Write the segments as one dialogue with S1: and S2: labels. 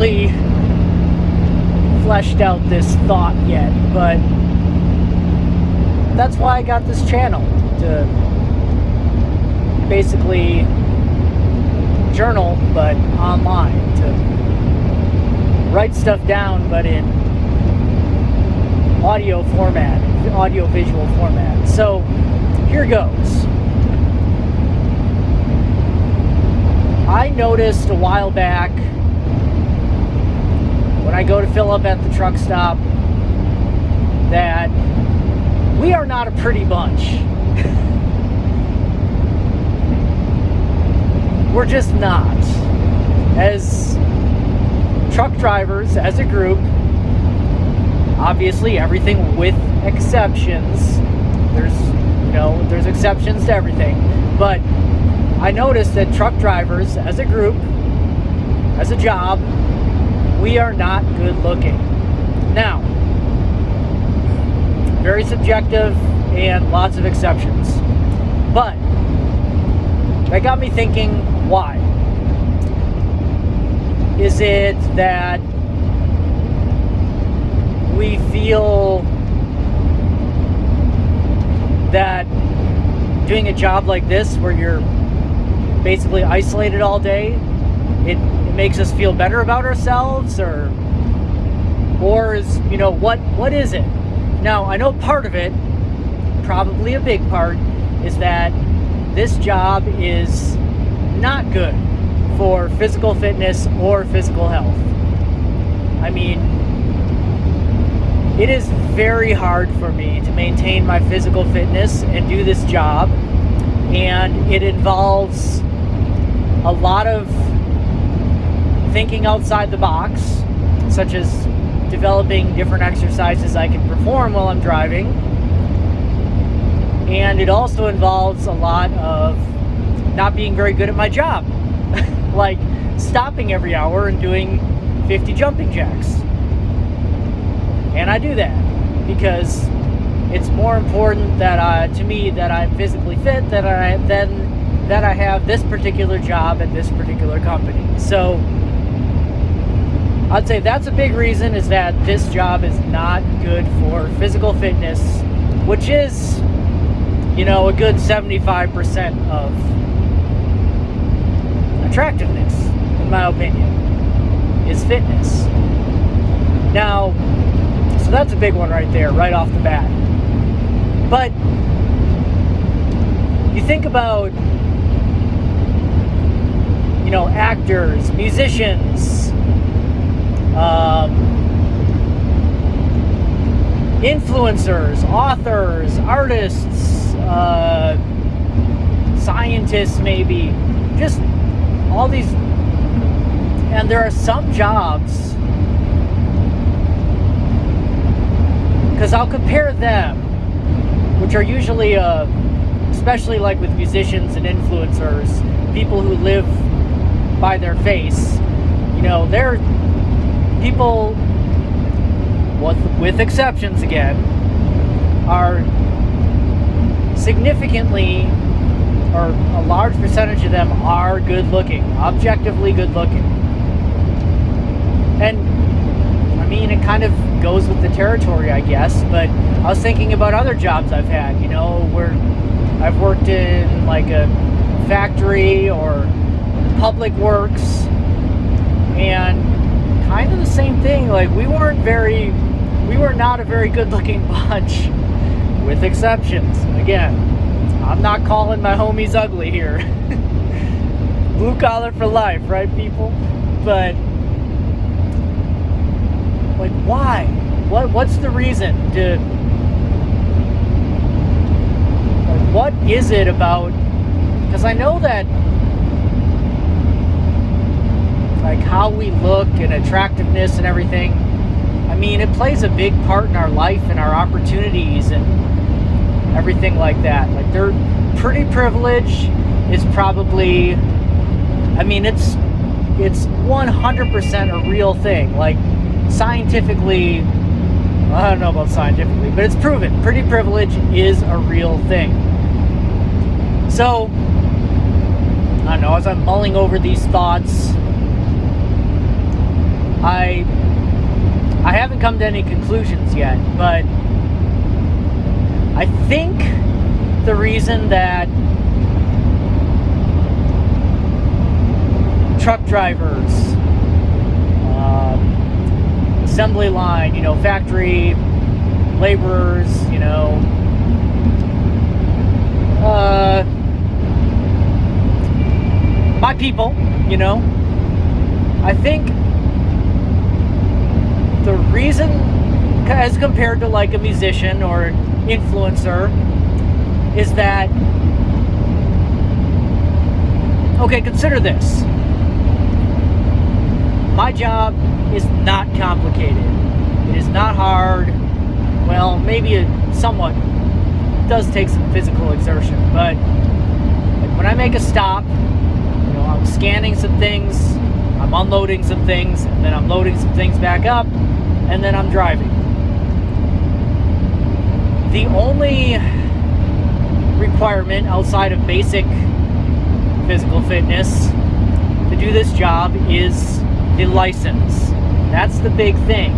S1: really fleshed out this thought yet, but that's why I got this channel, to basically journal, but online, to write stuff down, but in audio format, audio visual format. So here goes. I noticed a while back when I go to fill up at the truck stop that we are not a pretty bunch. We're just not. As truck drivers, as a group, obviously everything with exceptions. There's exceptions to everything. But I noticed that truck drivers, as a group, as a job, we are not good looking. Now, very subjective and lots of exceptions. But that got me thinking, why? Is it that we feel that doing a job like this, where you're basically isolated all day, it makes us feel better about ourselves, or is, what is it? Now, I know part of it, probably a big part, is that this job is not good for physical fitness or physical health. I mean, it is very hard for me to maintain my physical fitness and do this job, and it involves a lot of thinking outside the box, such as developing different exercises I can perform while I'm driving. And it also involves a lot of not being very good at my job, like stopping every hour and doing 50 jumping jacks. And I do that because it's more important to me that I'm physically fit than that I have this particular job at this particular company. So I'd say that's a big reason, is that this job is not good for physical fitness, which is, a good 75% of attractiveness, in my opinion, is fitness. Now, so that's a big one right there, right off the bat. But you think about, actors, musicians, influencers, authors, artists, scientists, maybe, just all these. And there are some jobs, because I'll compare them, which are usually, especially like with musicians and influencers, people who live by their face, they're people, with exceptions again, are significantly, or a large percentage of them are good looking, objectively good looking. And I mean, it kind of goes with the territory, I guess, but I was thinking about other jobs I've had, where I've worked in like a factory or public works, and kind of the same thing. Like, we were not a very good looking bunch, with exceptions. Again, I'm not calling my homies ugly here. Blue collar for life, right, people? But like, why? What's the reason to, like, what is it about? Because I know that, like, how we look and attractiveness and everything, I mean, it plays a big part in our life and our opportunities and everything like that. Like, their pretty privilege is probably, I mean, it's 100% a real thing. Like, scientifically, I don't know about scientifically, but it's proven. Pretty privilege is a real thing. So, I don't know, as I'm mulling over these thoughts, I haven't come to any conclusions yet, but I think the reason that truck drivers, assembly line, factory laborers, my people, I think the reason, as compared to like a musician or an influencer, is that, okay, consider this. My job is not complicated. It is not hard. Well, maybe it somewhat does take some physical exertion, but like when I make a stop, I'm scanning some things, I'm unloading some things, and then I'm loading some things back up, and then I'm driving. The only requirement outside of basic physical fitness to do this job is the license. That's the big thing.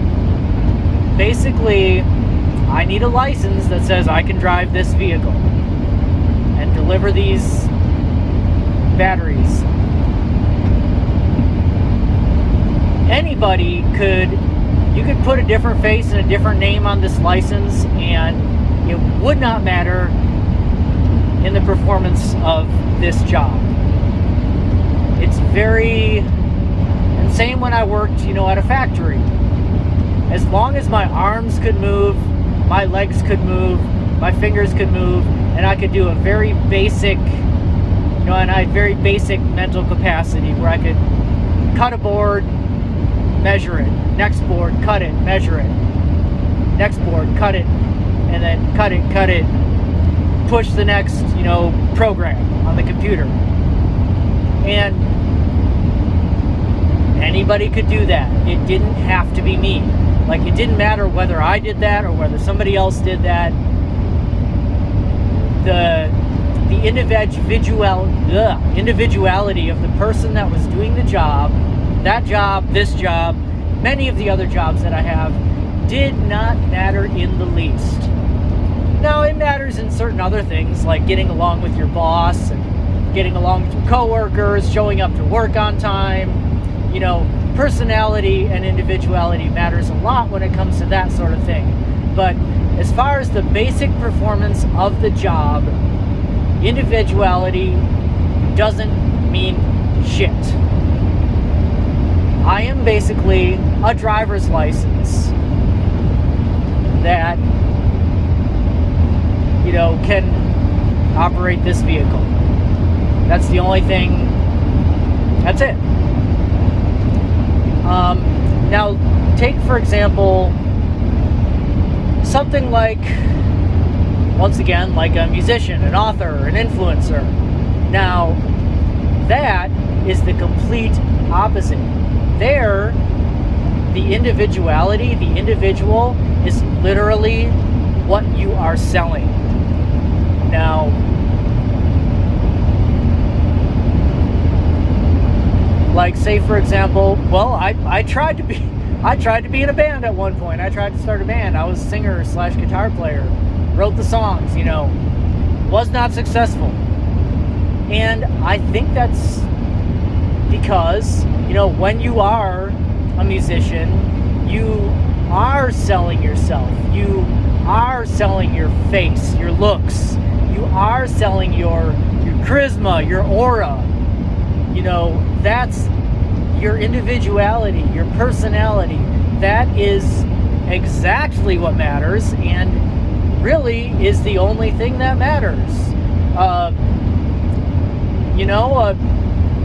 S1: Basically, I need a license that says I can drive this vehicle and deliver these batteries. Anybody you could put a different face and a different name on this license, and it would not matter in the performance of this job. It's and same when I worked, at a factory. As long as my arms could move, my legs could move, my fingers could move, and I could do a very basic, and I had very basic mental capacity where I could cut a board, measure it, next board, cut it, measure it, next board, cut it, and then cut it, push the next, program on the computer. And anybody could do that. It didn't have to be me. Like, it didn't matter whether I did that or whether somebody else did that. The individuality of the person that was doing the job, that job, this job, many of the other jobs that I have, did not matter in the least. Now, it matters in certain other things, like getting along with your boss and getting along with your coworkers, showing up to work on time. Personality and individuality matters a lot when it comes to that sort of thing. But as far as the basic performance of the job, individuality doesn't mean shit. I am basically a driver's license that, can operate this vehicle. That's the only thing. That's it. Now, take, for example, something like, once again, like a musician, an author, an influencer. Now, that is the complete opposite. There, the individuality, the individual, is literally what you are selling. Now, like, say for example, well, I tried to be in a band at one point. I tried to start a band. I was a singer / guitar player, wrote the songs, was not successful. And I think that's because, when you are a musician, you are selling yourself. You are selling your face, your looks. You are selling your charisma, your aura. That's your individuality, your personality. That is exactly what matters, and really is the only thing that matters.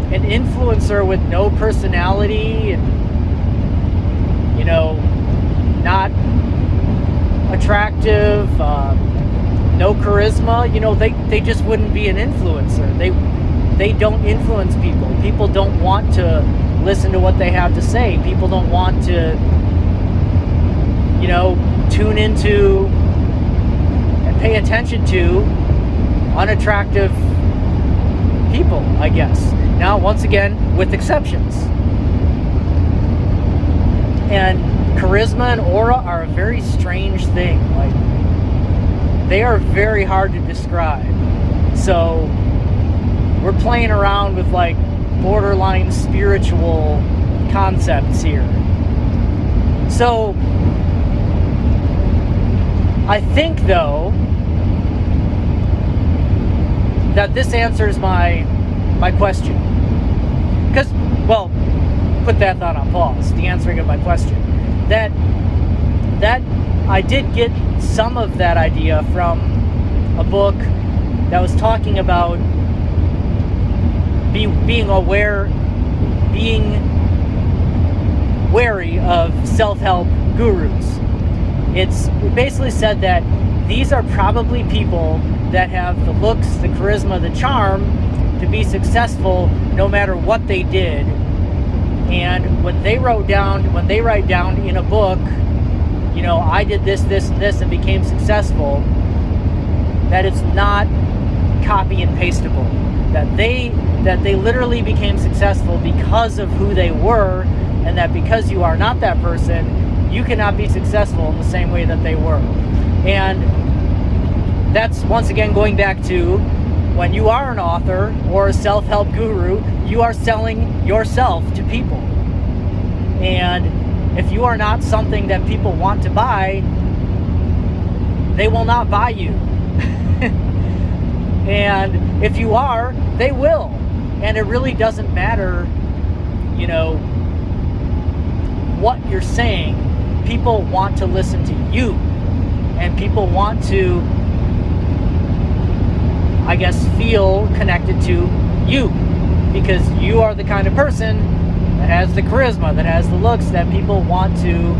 S1: An influencer with no personality and, not attractive, no charisma, they just wouldn't be an influencer. They don't influence people. People don't want to listen to what they have to say. People don't want to, tune into and pay attention to unattractive people, I guess. Now, once again, with exceptions. And charisma and aura are a very strange thing. Like, they are very hard to describe. So we're playing around with like borderline spiritual concepts here. So I think, though, that this answers my question. Because, well, put that thought on pause, the answering of my question. That I did get some of that idea from a book that was talking about being wary of self-help gurus. It basically said that these are probably people that have the looks, the charisma, the charm to be successful no matter what they did. And when they write down in a book, you know, I did this, this, and this and became successful, that it's not copy and pasteable. That they literally became successful because of who they were, and that because you are not that person, you cannot be successful in the same way that they were. And that's once again going back to when you are an author or a self-help guru, you are selling yourself to people. And if you are not something that people want to buy, they will not buy you. And if you are, they will. And it really doesn't matter, you know, what you're saying. People want to listen to you. And people want to, I guess, feel connected to you. Because you are the kind of person that has the charisma, that has the looks that people want to,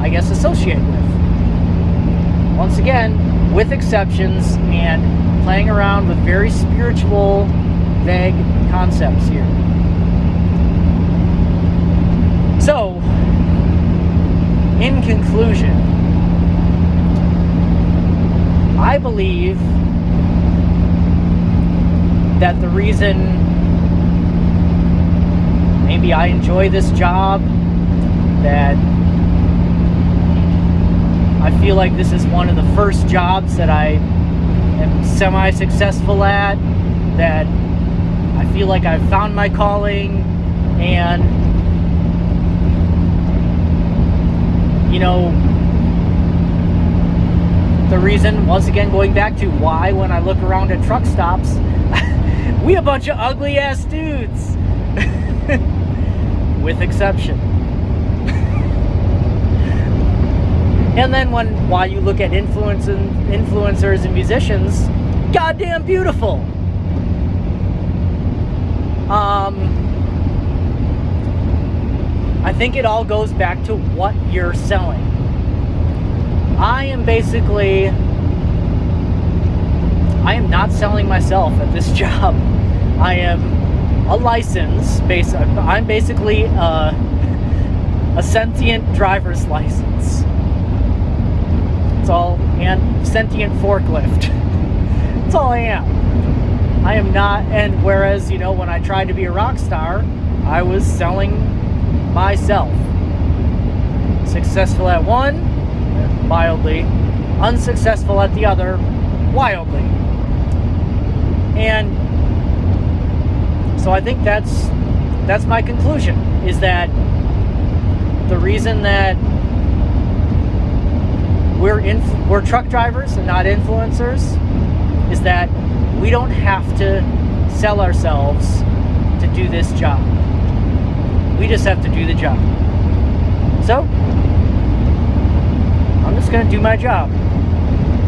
S1: I guess, associate with. Once again, with exceptions and playing around with very spiritual, vague concepts here. So, in conclusion, I believe that the reason maybe I enjoy this job, that I feel like this is one of the first jobs that I am semi-successful at, that I feel like I've found my calling, and, you know, the reason, once again, going back to why when I look around at truck stops, we a bunch of ugly ass dudes. With exception. And then while you look at influencers and musicians, goddamn beautiful. I think it all goes back to what you're selling. I am not selling myself at this job. I am a license. I'm basically a sentient driver's license. That's all, and sentient forklift. That's all I am. I am not, and whereas, you know, when I tried to be a rock star, I was selling myself. Successful at one, mildly. Unsuccessful at the other, wildly. And so I think that's my conclusion, is that the reason that we're truck drivers and not influencers is that we don't have to sell ourselves to do this job. We just have to do the job. So, I'm just going to do my job.